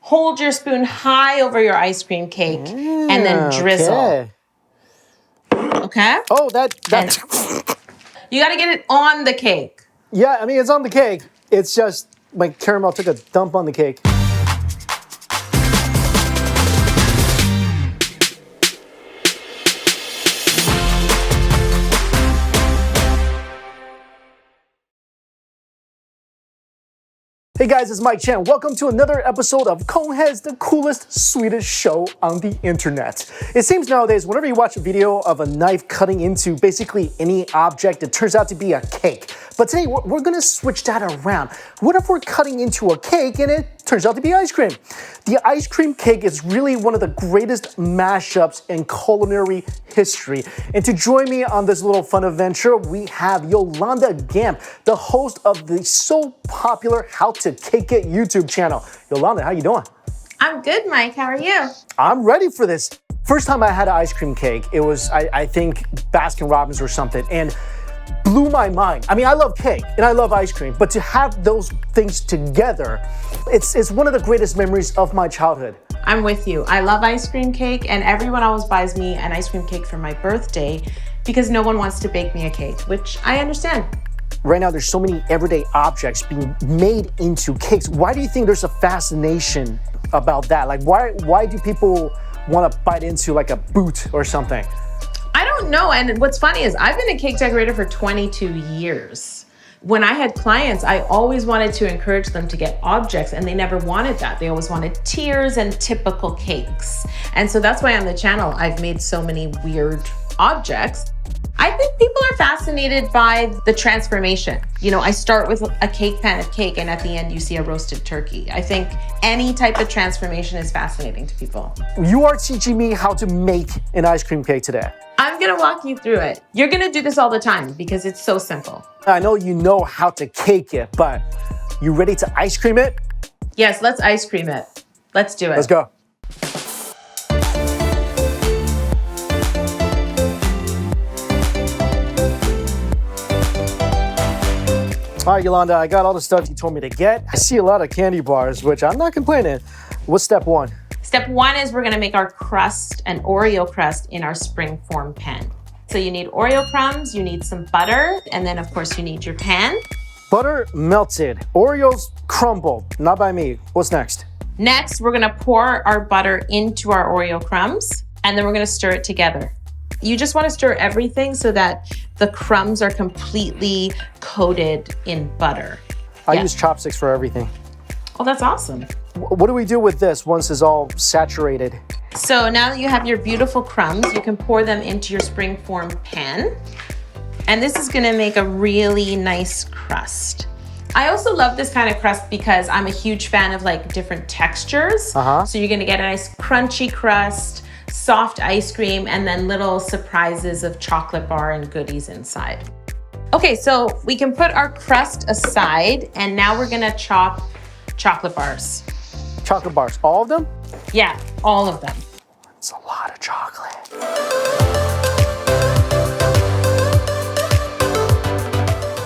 hold your spoon high over your ice cream cake and then drizzle. Okay? Oh, that. You got to get it on the cake. Yeah, I mean, it's on the cake. It's just my caramel took a dump on the cake. Hey guys, it's Mike Chen. Welcome to another episode of Coneheads, the coolest, sweetest show on the internet. It seems nowadays, whenever you watch a video of a knife cutting into basically any object, it turns out to be a cake. But today, we're gonna switch that around. What if we're cutting into a cake and it turns out to be ice cream? The ice cream cake is really one of the greatest mashups in culinary history. And to join me on this little fun adventure, we have Yolanda Gampp, the host of the so popular How to Cake It YouTube channel. Yolanda, how you doing? I'm good, Mike. How are you? I'm ready for this. First time I had an ice cream cake, it was, I think, Baskin-Robbins or something, and blew my mind. I mean, I love cake and I love ice cream, but to have those things together, it's one of the greatest memories of my childhood. I'm with you. I love ice cream cake, and everyone always buys me an ice cream cake for my birthday because no one wants to bake me a cake, which I understand. Right now, there's so many everyday objects being made into cakes. Why do you think there's a fascination about that? Like, why do people want to bite into like a boot or something? I don't know. And what's funny is I've been a cake decorator for 22 years. When I had clients, I always wanted to encourage them to get objects, and they never wanted that. They always wanted tiers and typical cakes. And so that's why on the channel, I've made so many weird objects. I think people are fascinated by the transformation. You know, I start with a cake pan of cake, and at the end you see a roasted turkey. I think any type of transformation is fascinating to people. You are teaching me how to make an ice cream cake today. I'm gonna walk you through it. You're gonna do this all the time because it's so simple. I know you know how to cake it, but you ready to ice cream it? Yes, let's ice cream it. Let's do it. Let's go. All right, Yolanda, I got all the stuff you told me to get. I see a lot of candy bars, which I'm not complaining. What's step one? Step one is we're gonna make our crust, an Oreo crust, in our springform pan. So you need Oreo crumbs, you need some butter, and then of course you need your pan. Butter melted, Oreos crumbled, not by me. What's next? Next, we're gonna pour our butter into our Oreo crumbs, and then we're gonna stir it together. You just wanna stir everything so that the crumbs are completely coated in butter. I use chopsticks for everything. Oh, that's awesome. What do we do with this once it's all saturated? So now that you have your beautiful crumbs, you can pour them into your springform pan. And this is gonna make a really nice crust. I also love this kind of crust because I'm a huge fan of like different textures. So you're gonna get a nice crunchy crust, soft ice cream, and then little surprises of chocolate bar and goodies inside. Okay, so we can put our crust aside, and now we're gonna chop chocolate bars. Chocolate bars, all of them? Yeah, all of them. It's a lot of chocolate.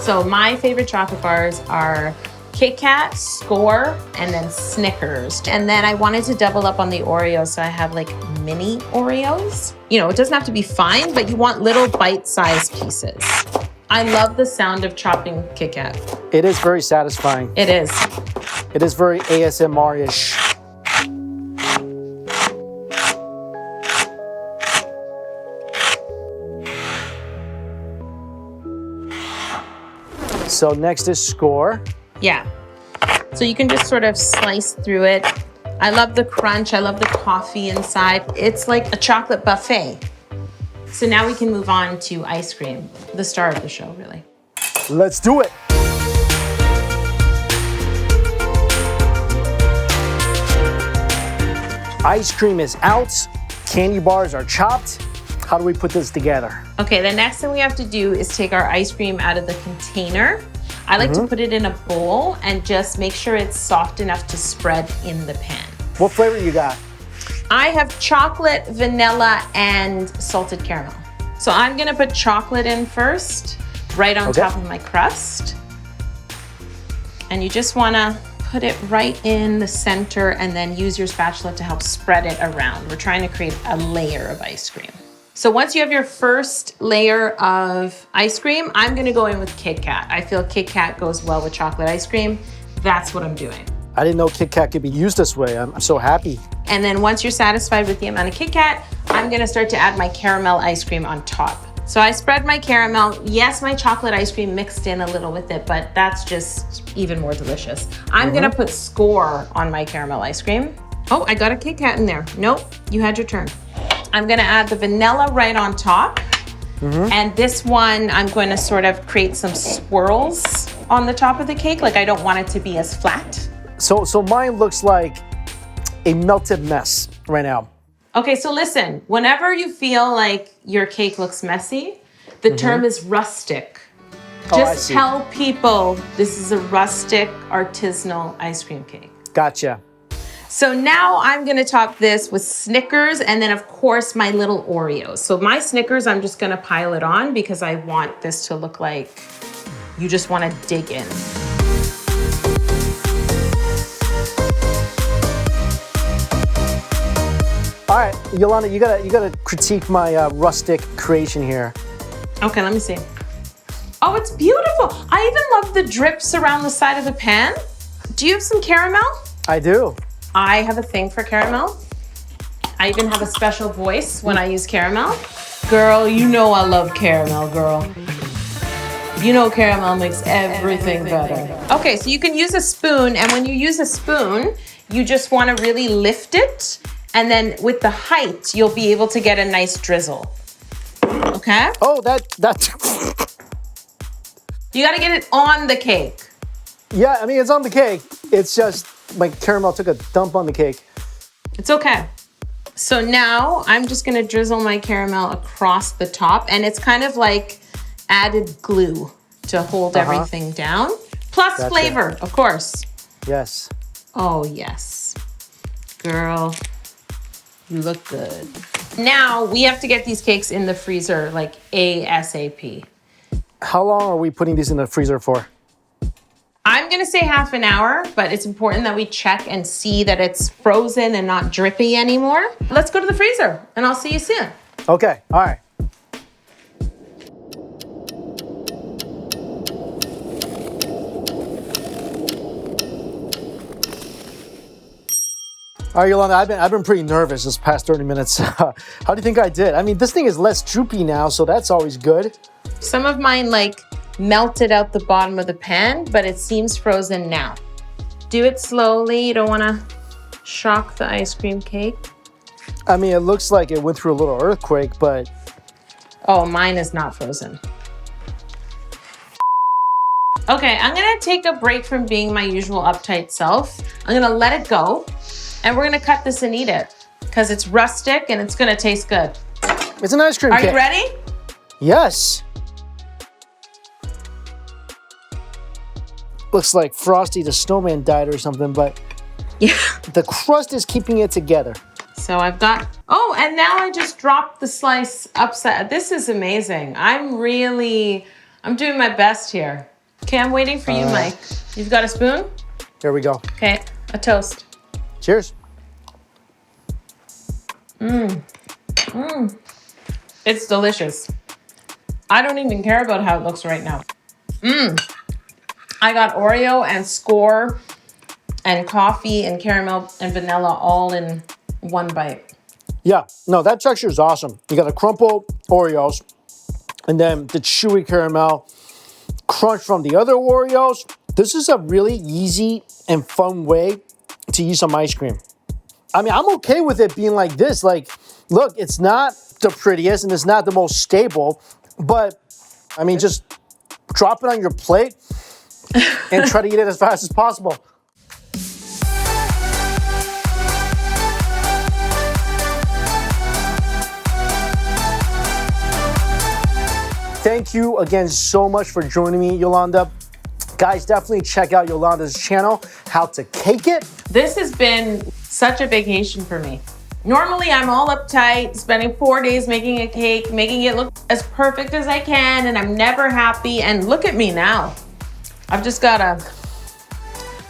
So my favorite chocolate bars are Kit Kat, Score, and then Snickers. And then I wanted to double up on the Oreos, so I have like mini Oreos. You know, it doesn't have to be fine, but you want little bite-sized pieces. I love the sound of chopping Kit Kat. It is very satisfying. It is. It is very ASMR-ish. So next is Score. Yeah. So you can just sort of slice through it. I love the crunch. I love the coffee inside. It's like a chocolate buffet. So now we can move on to ice cream, the star of the show, really. Let's do it. Ice cream is out. Candy bars are chopped. How do we put this together? Okay, the next thing we have to do is take our ice cream out of the container. I like to put it in a bowl and just make sure it's soft enough to spread in the pan. What flavor you got? I have chocolate, vanilla, and salted caramel. So I'm gonna put chocolate in first, right on top of my crust. And you just wanna put it right in the center and then use your spatula to help spread it around. We're trying to create a layer of ice cream. So once you have your first layer of ice cream, I'm gonna go in with Kit Kat. I feel Kit Kat goes well with chocolate ice cream. That's what I'm doing. I didn't know Kit Kat could be used this way. I'm so happy. And then once you're satisfied with the amount of Kit Kat, I'm gonna start to add my caramel ice cream on top. So I spread my caramel. Yes, my chocolate ice cream mixed in a little with it, but that's just even more delicious. I'm gonna put Score on my caramel ice cream. Oh, I got a Kit Kat in there. Nope, you had your turn. I'm gonna add the vanilla right on top. And this one, I'm going to sort of create some swirls on the top of the cake. Like I don't want it to be as flat. So mine looks like a melted mess right now. Okay, so listen, whenever you feel like your cake looks messy, the term is rustic. Just tell people this is a rustic artisanal ice cream cake. Gotcha. So now I'm gonna top this with Snickers and then of course my little Oreos. So my Snickers, I'm just gonna pile it on because I want this to look like you just wanna dig in. All right, Yolanda, you gotta critique my rustic creation here. Okay, let me see. Oh, it's beautiful. I even love the drips around the side of the pan. Do you have some caramel? I do. I have a thing for caramel. I even have a special voice when I use caramel. Girl, you know I love caramel, girl. You know caramel makes everything better. Okay, so you can use a spoon, and when you use a spoon, you just wanna really lift it, and then with the height, you'll be able to get a nice drizzle. Okay? Oh, that. You gotta get it on the cake. Yeah, I mean, it's on the cake. It's just my caramel took a dump on the cake. It's okay. So now I'm just gonna drizzle my caramel across the top, and it's kind of like added glue to hold everything down. Plus flavor, of course. Yes. Oh, yes. Girl, you look good. Now we have to get these cakes in the freezer like ASAP. How long are we putting these in the freezer for? I'm gonna say half an hour, but it's important that we check and see that it's frozen and not drippy anymore. Let's go to the freezer and I'll see you soon. Okay, all right. All right, Yolanda, I've been pretty nervous this past 30 minutes. How do you think I did? I mean, this thing is less droopy now, so that's always good. Some of mine like melted out the bottom of the pan, but it seems frozen now. Do it slowly. You don't want to shock the ice cream cake. I mean, it looks like it went through a little earthquake, but... Oh, mine is not frozen. Okay, I'm gonna take a break from being my usual uptight self. I'm gonna let it go, and we're gonna cut this and eat it, because it's rustic and it's gonna taste good. It's an ice cream cake. Are you ready? Yes. Looks like Frosty the Snowman died or something, but yeah, the crust is keeping it together. So I've got, oh, and now I just dropped the slice upside. This is amazing. I'm doing my best here. Okay, I'm waiting for you, Mike. You've got a spoon? Here we go. Okay, a toast. Cheers. It's delicious. I don't even care about how it looks right now. I got Oreo and Score and coffee and caramel and vanilla all in one bite. Yeah, no, that texture is awesome. You got a crumpled Oreos and then the chewy caramel crunch from the other Oreos. This is a really easy and fun way to use some ice cream. I mean, I'm okay with it being like this. Like, look, it's not the prettiest and it's not the most stable, but I mean, just drop it on your plate and try to eat it as fast as possible. Thank you again so much for joining me, Yolanda. Guys, definitely check out Yolanda's channel, How to Cake It. This has been such a vacation for me. Normally, I'm all uptight, spending 4 days making a cake, making it look as perfect as I can, and I'm never happy. And look at me now. I've just got a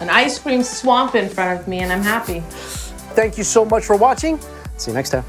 an ice cream swamp in front of me and I'm happy. Thank you so much for watching. See you next time.